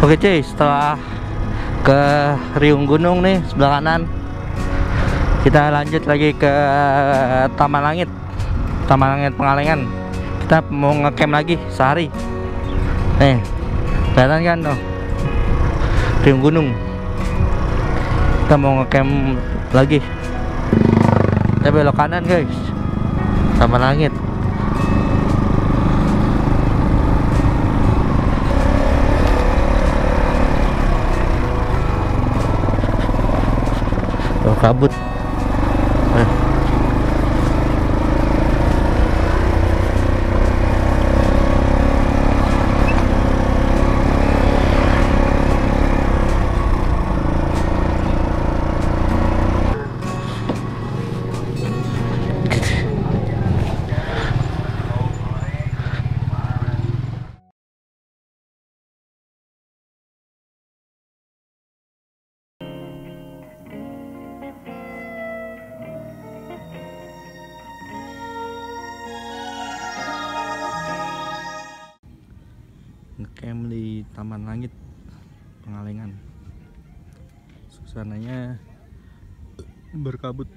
Oke cuy, setelah ke riung gunung nih sebelah kanan, kita lanjut lagi ke Taman Langit Pengalengan. Kita mau ngecamp lagi sehari. Nih, kelihatan kan tuh riung gunung. Kita mau ngecamp lagi. Kita belok kanan guys, Taman Langit. Kabut. Ngecamp di Taman Langit Pengalengan. Suasananya berkabut.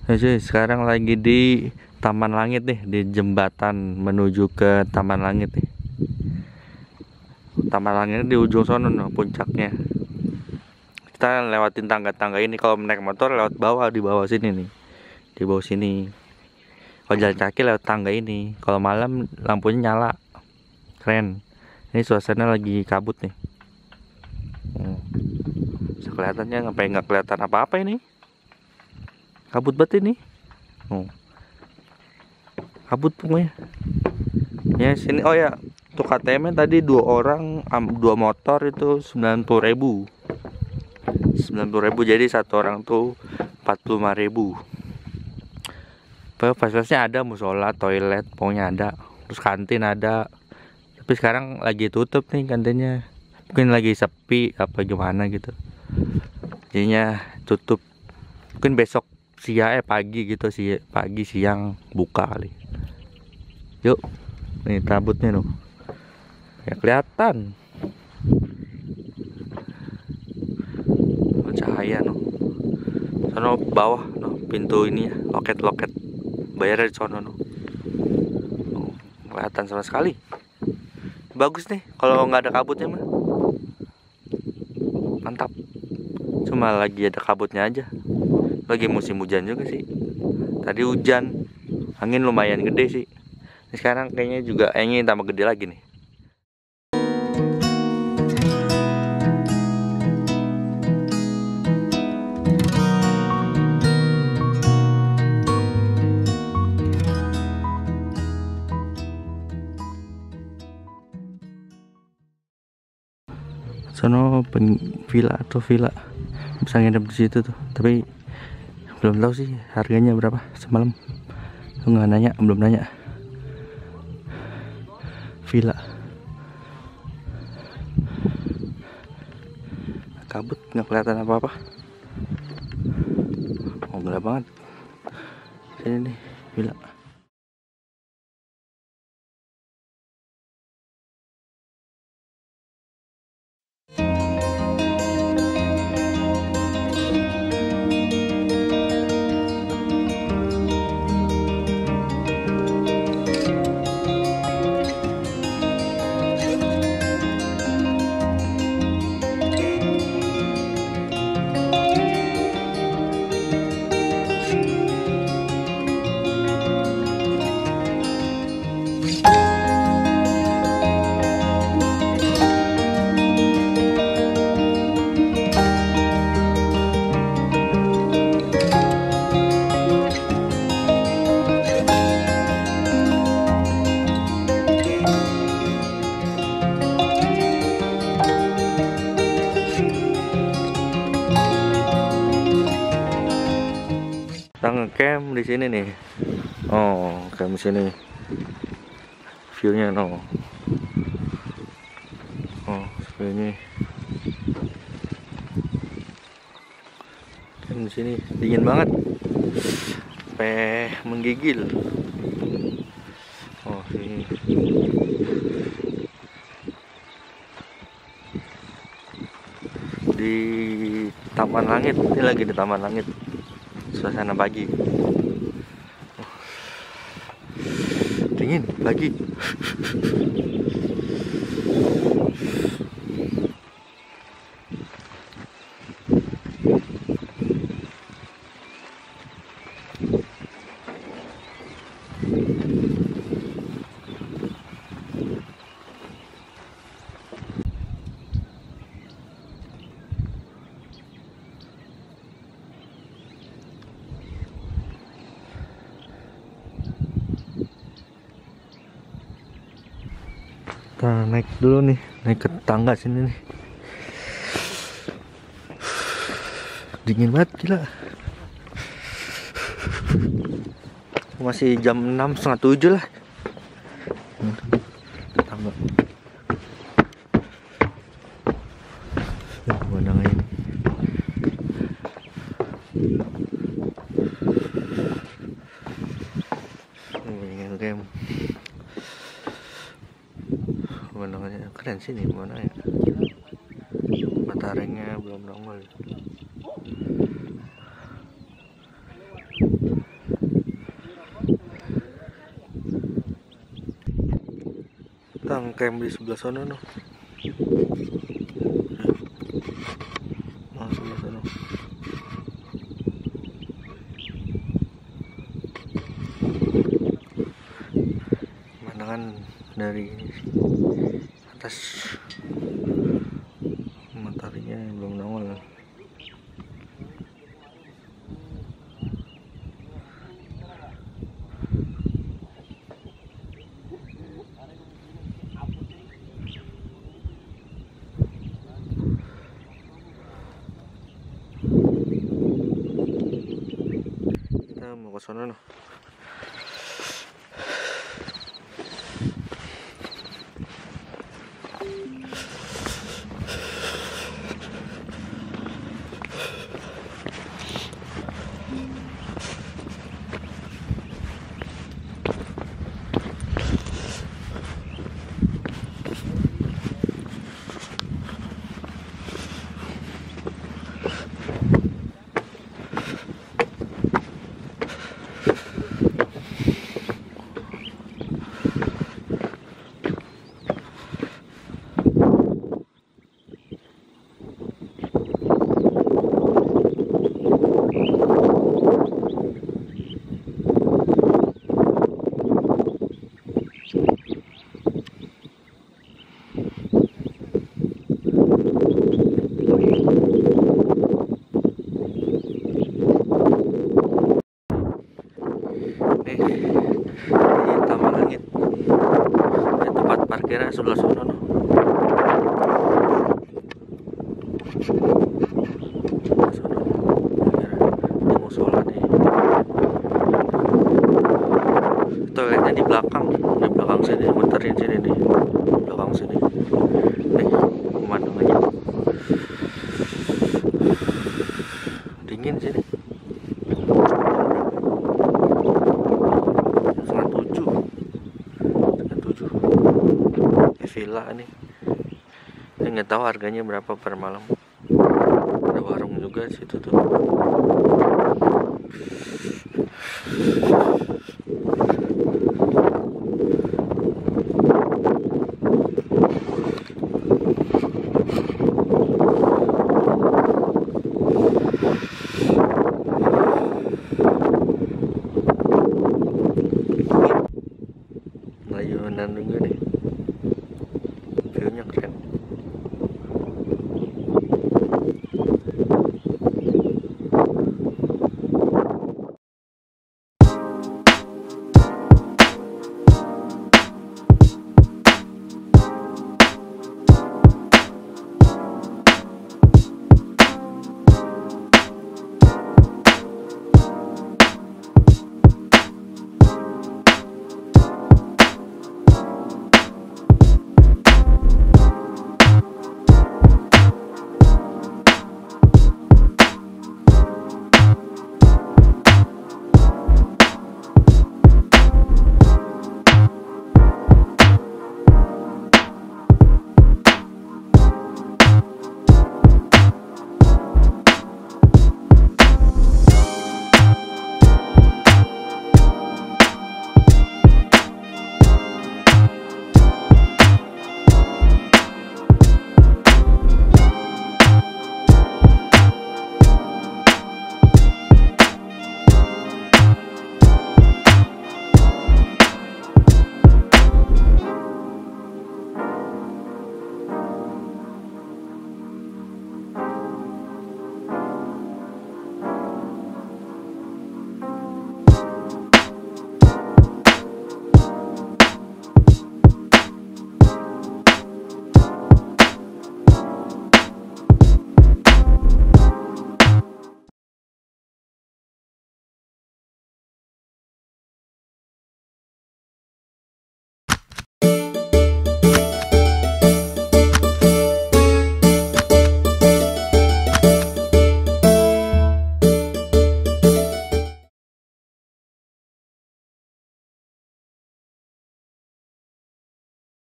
Ya cuy, sekarang lagi di Taman Langit nih, di jembatan menuju ke Taman Langit nih. Taman Langit di ujung sono no, puncaknya. Kita lewatin tangga-tangga ini. Kalau naik motor lewat bawah, di bawah sini nih, di bawah sini. Kalau jalan kaki lewat tangga ini. Kalau malam lampunya nyala, keren. Ini suasana lagi kabut nih. Kelihatannya ngapain nggak kelihatan apa-apa ini? Kabut banget ini. Kabut pokoknya. Ya sini. Oh ya, untuk KTM tadi 2 orang 2 motor itu 90.000. 90.000, jadi 1 orang tuh 45.000. Fasilitasnya ada, musola, toilet, pokoknya ada. Terus kantin ada. Tapi sekarang lagi tutup nih kantinnya. Mungkin lagi sepi apa gimana gitu. Jadinya tutup. Mungkin besok pagi gitu sih, pagi siang buka kali. Yuk, nih kabutnya loh. Ya kelihatan. Cahaya noh. Sono bawah noh, pintu ini ya, loket. Bayar di sono noh. Kelihatan sama sekali. bagus nih kalau nggak ada kabutnya mah. Mantap. Cuma lagi ada kabutnya aja. Lagi musim hujan juga sih. Tadi hujan, angin lumayan gede sih. Ini sekarang kayaknya juga angin tambah gede lagi nih. Sono villa atau villa bisa nginep di situ tuh, tapi belum tahu sih harganya berapa semalam. Lu nggak nanya, belum nanya. Villa kabut, nggak kelihatan apa-apa. Oh, gelap banget. Ini nih villa. Kita ngecamp di sini nih. Oh, camp di sini. View-nya no. Oh, view-nya. Camp di sini dingin banget. Sampai menggigil. Oh, sini. Di Taman Langit. Ini lagi di Taman Langit. Suasana pagi. Dingin pagi. Kita naik dulu nih, naik ke tangga sini nih. Dingin banget, gila. Masih jam 6, setengah 7 lah. Tangga. Pemandangan ini. Game. Pemandangannya keren sih nih, mana ya? Mataharinya belum nongol. Kita camp di sebelah sana noh. Oh, sebelah sana. Pemandangan dari atas, mataharinya belum nongol. Kita mau ke sana noh. daerah sebelah sana no. Musola nih. Toiletnya di belakang sini, muterin sini nih, belakang sini. Nih, pemandangannya dingin sini. Setengah tujuh. Villa nih. Saya nggak tahu harganya berapa per malam. Ada warung juga situ tuh.